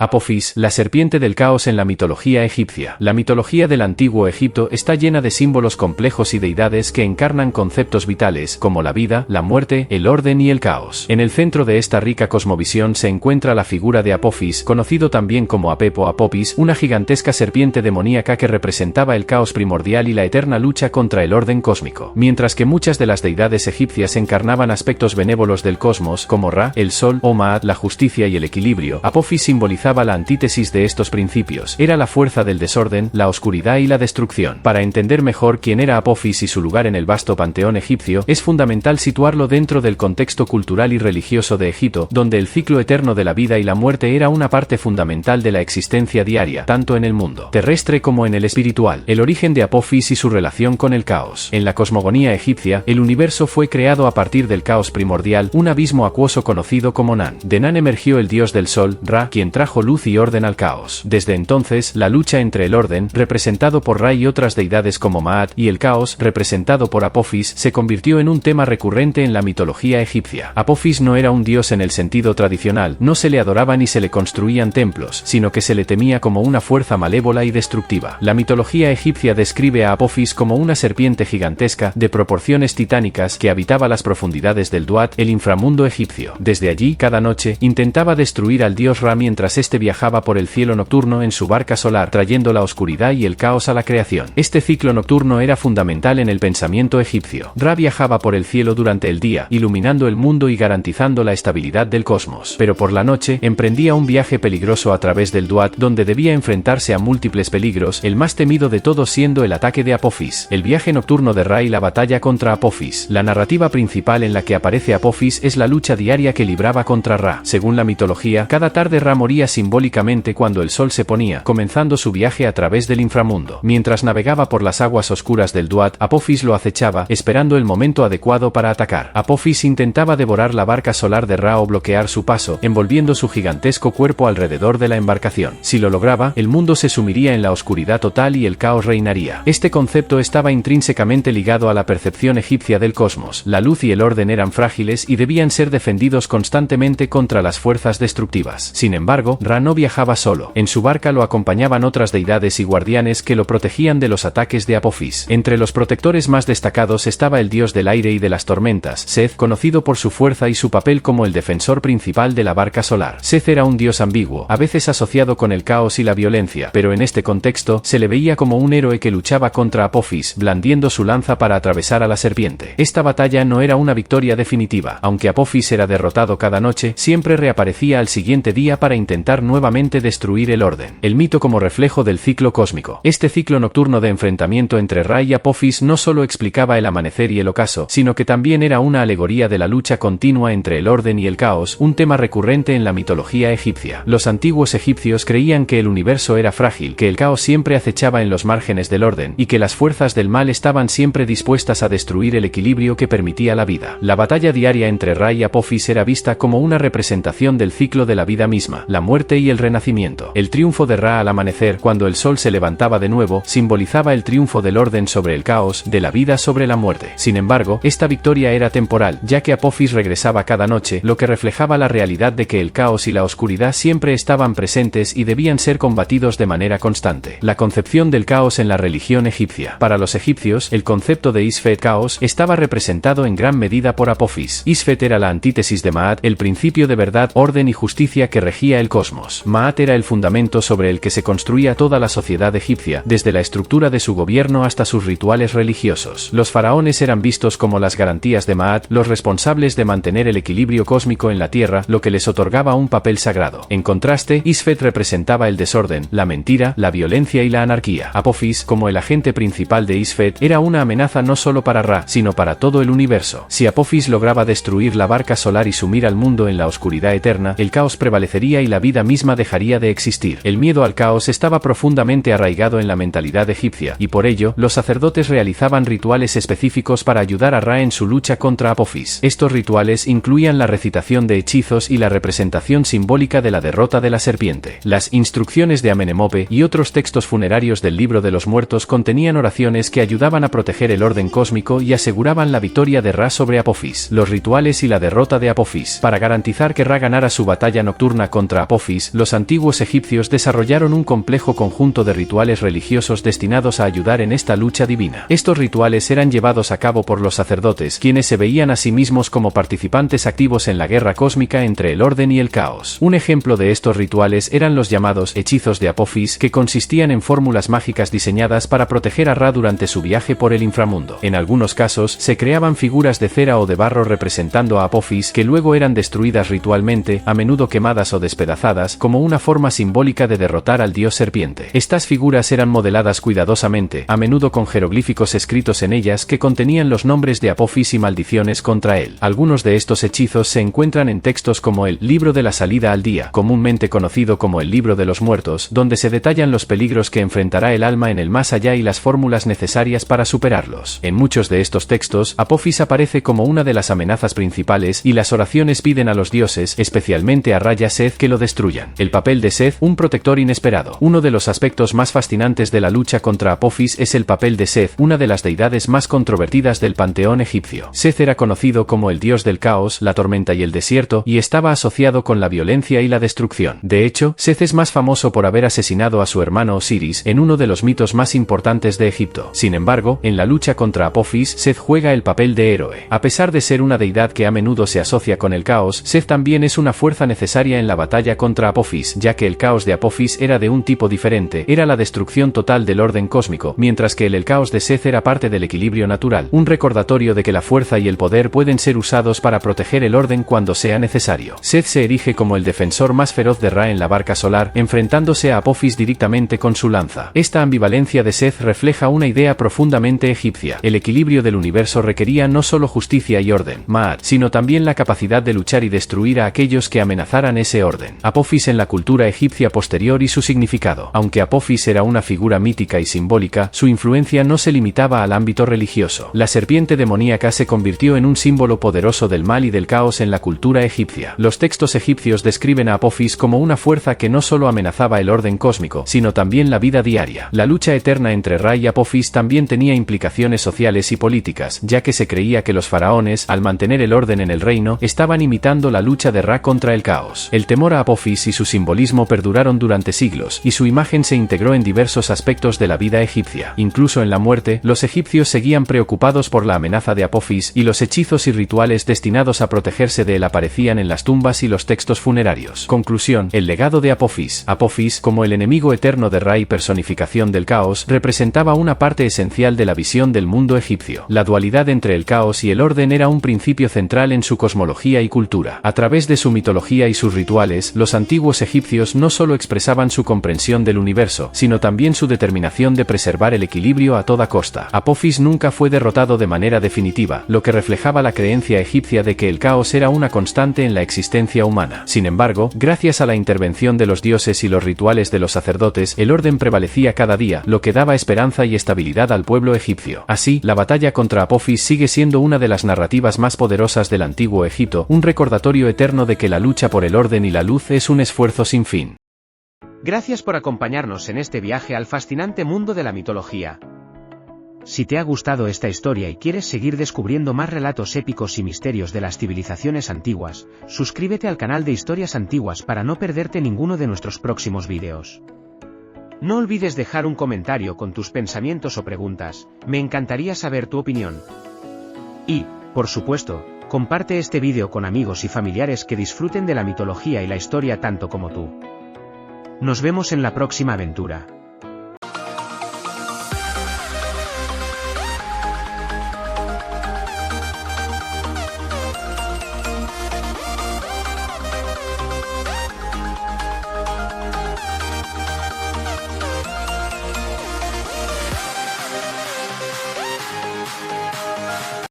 Apophis, la serpiente del caos en la mitología egipcia. La mitología del antiguo Egipto está llena de símbolos complejos y deidades que encarnan conceptos vitales, como la vida, la muerte, el orden y el caos. En el centro de esta rica cosmovisión se encuentra la figura de Apophis, conocido también como Apep o Apopis, una gigantesca serpiente demoníaca que representaba el caos primordial y la eterna lucha contra el orden cósmico. Mientras que muchas de las deidades egipcias encarnaban aspectos benévolos del cosmos, como Ra, el sol, o Maat, la justicia y el equilibrio, Apophis simbolizaba la antítesis de estos principios. Era la fuerza del desorden, la oscuridad y la destrucción. Para entender mejor quién era Apophis y su lugar en el vasto panteón egipcio, es fundamental situarlo dentro del contexto cultural y religioso de Egipto, donde el ciclo eterno de la vida y la muerte era una parte fundamental de la existencia diaria, tanto en el mundo terrestre como en el espiritual. El origen de Apophis y su relación con el caos. En la cosmogonía egipcia, el universo fue creado a partir del caos primordial, un abismo acuoso conocido como Nan. De Nan emergió el dios del sol, Ra, quien trajo luz y orden al caos. Desde entonces, la lucha entre el orden, representado por Ra y otras deidades como Maat, y el caos, representado por Apophis, se convirtió en un tema recurrente en la mitología egipcia. Apophis no era un dios en el sentido tradicional, no se le adoraba ni se le construían templos, sino que se le temía como una fuerza malévola y destructiva. La mitología egipcia describe a Apophis como una serpiente gigantesca, de proporciones titánicas, que habitaba las profundidades del Duat, el inframundo egipcio. Desde allí, cada noche, intentaba destruir al dios Ra mientras este viajaba por el cielo nocturno en su barca solar, trayendo la oscuridad y el caos a la creación. Este ciclo nocturno era fundamental en el pensamiento egipcio. Ra viajaba por el cielo durante el día, iluminando el mundo y garantizando la estabilidad del cosmos. Pero por la noche, emprendía un viaje peligroso a través del Duat, donde debía enfrentarse a múltiples peligros, el más temido de todos siendo el ataque de Apophis. El viaje nocturno de Ra y la batalla contra Apophis. La narrativa principal en la que aparece Apophis es la lucha diaria que libraba contra Ra. Según la mitología, cada tarde Ra moría simbólicamente cuando el sol se ponía, comenzando su viaje a través del inframundo. Mientras navegaba por las aguas oscuras del Duat, Apophis lo acechaba, esperando el momento adecuado para atacar. Apophis intentaba devorar la barca solar de Ra o bloquear su paso, envolviendo su gigantesco cuerpo alrededor de la embarcación. Si lo lograba, el mundo se sumiría en la oscuridad total y el caos reinaría. Este concepto estaba intrínsecamente ligado a la percepción egipcia del cosmos. La luz y el orden eran frágiles y debían ser defendidos constantemente contra las fuerzas destructivas. Sin embargo, Ra no viajaba solo. En su barca lo acompañaban otras deidades y guardianes que lo protegían de los ataques de Apophis. Entre los protectores más destacados estaba el dios del aire y de las tormentas, Seth, conocido por su fuerza y su papel como el defensor principal de la barca solar. Seth era un dios ambiguo, a veces asociado con el caos y la violencia, pero en este contexto, se le veía como un héroe que luchaba contra Apophis, blandiendo su lanza para atravesar a la serpiente. Esta batalla no era una victoria definitiva. Aunque Apophis era derrotado cada noche, siempre reaparecía al siguiente día para intentar nuevamente destruir el orden. El mito como reflejo del ciclo cósmico. Este ciclo nocturno de enfrentamiento entre Ra y Apophis no solo explicaba el amanecer y el ocaso, sino que también era una alegoría de la lucha continua entre el orden y el caos, un tema recurrente en la mitología egipcia. Los antiguos egipcios creían que el universo era frágil, que el caos siempre acechaba en los márgenes del orden, y que las fuerzas del mal estaban siempre dispuestas a destruir el equilibrio que permitía la vida. La batalla diaria entre Ra y Apophis era vista como una representación del ciclo de la vida misma, la muerte y el renacimiento. El triunfo de Ra al amanecer, cuando el sol se levantaba de nuevo, simbolizaba el triunfo del orden sobre el caos, de la vida sobre la muerte. Sin embargo, esta victoria era temporal, ya que Apophis regresaba cada noche, lo que reflejaba la realidad de que el caos y la oscuridad siempre estaban presentes y debían ser combatidos de manera constante. La concepción del caos en la religión egipcia. Para los egipcios, el concepto de Isfet, caos, estaba representado en gran medida por Apophis. Isfet era la antítesis de Maat, el principio de verdad, orden y justicia que regía el cosmos. Maat era el fundamento sobre el que se construía toda la sociedad egipcia, desde la estructura de su gobierno hasta sus rituales religiosos. Los faraones eran vistos como las garantías de Maat, los responsables de mantener el equilibrio cósmico en la tierra, lo que les otorgaba un papel sagrado. En contraste, Isfet representaba el desorden, la mentira, la violencia y la anarquía. Apophis, como el agente principal de Isfet, era una amenaza no solo para Ra, sino para todo el universo. Si Apophis lograba destruir la barca solar y sumir al mundo en la oscuridad eterna, el caos prevalecería y la vida misma dejaría de existir. El miedo al caos estaba profundamente arraigado en la mentalidad egipcia, y por ello, los sacerdotes realizaban rituales específicos para ayudar a Ra en su lucha contra Apophis. Estos rituales incluían la recitación de hechizos y la representación simbólica de la derrota de la serpiente. Las instrucciones de Amenemope y otros textos funerarios del libro de los muertos contenían oraciones que ayudaban a proteger el orden cósmico y aseguraban la victoria de Ra sobre Apophis. Los rituales y la derrota de Apophis. Para garantizar que Ra ganara su batalla nocturna contra Apophis, Apophis, los antiguos egipcios desarrollaron un complejo conjunto de rituales religiosos destinados a ayudar en esta lucha divina. Estos rituales eran llevados a cabo por los sacerdotes, quienes se veían a sí mismos como participantes activos en la guerra cósmica entre el orden y el caos. Un ejemplo de estos rituales eran los llamados hechizos de Apophis, que consistían en fórmulas mágicas diseñadas para proteger a Ra durante su viaje por el inframundo. En algunos casos, se creaban figuras de cera o de barro representando a Apophis, que luego eran destruidas ritualmente, a menudo quemadas o despedazadas, como una forma simbólica de derrotar al dios serpiente. Estas figuras eran modeladas cuidadosamente, a menudo con jeroglíficos escritos en ellas que contenían los nombres de Apophis y maldiciones contra él. Algunos de estos hechizos se encuentran en textos como el Libro de la Salida al Día, comúnmente conocido como el Libro de los Muertos, donde se detallan los peligros que enfrentará el alma en el más allá y las fórmulas necesarias para superarlos. En muchos de estos textos, Apophis aparece como una de las amenazas principales y las oraciones piden a los dioses, especialmente a Ra y a Seth, que lo destruyan. El papel de Seth, un protector inesperado. Uno de los aspectos más fascinantes de la lucha contra Apophis es el papel de Seth, una de las deidades más controvertidas del panteón egipcio. Seth era conocido como el dios del caos, la tormenta y el desierto, y estaba asociado con la violencia y la destrucción. De hecho, Seth es más famoso por haber asesinado a su hermano Osiris en uno de los mitos más importantes de Egipto. Sin embargo, en la lucha contra Apophis, Seth juega el papel de héroe. A pesar de ser una deidad que a menudo se asocia con el caos, Seth también es una fuerza necesaria en la batalla contra Apophis, ya que el caos de Apophis era de un tipo diferente, era la destrucción total del orden cósmico, mientras que el caos de Seth era parte del equilibrio natural, un recordatorio de que la fuerza y el poder pueden ser usados para proteger el orden cuando sea necesario. Seth se erige como el defensor más feroz de Ra en la barca solar, enfrentándose a Apophis directamente con su lanza. Esta ambivalencia de Seth refleja una idea profundamente egipcia. El equilibrio del universo requería no solo justicia y orden, Ma'at, sino también la capacidad de luchar y destruir a aquellos que amenazaran ese orden. Apophis en la cultura egipcia posterior y su significado. Aunque Apophis era una figura mítica y simbólica, su influencia no se limitaba al ámbito religioso. La serpiente demoníaca se convirtió en un símbolo poderoso del mal y del caos en la cultura egipcia. Los textos egipcios describen a Apophis como una fuerza que no solo amenazaba el orden cósmico, sino también la vida diaria. La lucha eterna entre Ra y Apophis también tenía implicaciones sociales y políticas, ya que se creía que los faraones, al mantener el orden en el reino, estaban imitando la lucha de Ra contra el caos. El temor a Apophis y su simbolismo perduraron durante siglos, y su imagen se integró en diversos aspectos de la vida egipcia. Incluso en la muerte, los egipcios seguían preocupados por la amenaza de Apophis, y los hechizos y rituales destinados a protegerse de él aparecían en las tumbas y los textos funerarios. Conclusión: el legado de Apophis. Apophis, como el enemigo eterno de Ra y personificación del caos, representaba una parte esencial de la visión del mundo egipcio. La dualidad entre el caos y el orden era un principio central en su cosmología y cultura. A través de su mitología y sus rituales, los antiguos egipcios no solo expresaban su comprensión del universo, sino también su determinación de preservar el equilibrio a toda costa. Apophis nunca fue derrotado de manera definitiva, lo que reflejaba la creencia egipcia de que el caos era una constante en la existencia humana. Sin embargo, gracias a la intervención de los dioses y los rituales de los sacerdotes, el orden prevalecía cada día, lo que daba esperanza y estabilidad al pueblo egipcio. Así, la batalla contra Apophis sigue siendo una de las narrativas más poderosas del antiguo Egipto, un recordatorio eterno de que la lucha por el orden y la luz es un esfuerzo sin fin. Gracias por acompañarnos en este viaje al fascinante mundo de la mitología. Si te ha gustado esta historia y quieres seguir descubriendo más relatos épicos y misterios de las civilizaciones antiguas, suscríbete al canal de Historias Antiguas para no perderte ninguno de nuestros próximos vídeos. No olvides dejar un comentario con tus pensamientos o preguntas, me encantaría saber tu opinión. Y, por supuesto, comparte este vídeo con amigos y familiares que disfruten de la mitología y la historia tanto como tú. Nos vemos en la próxima aventura.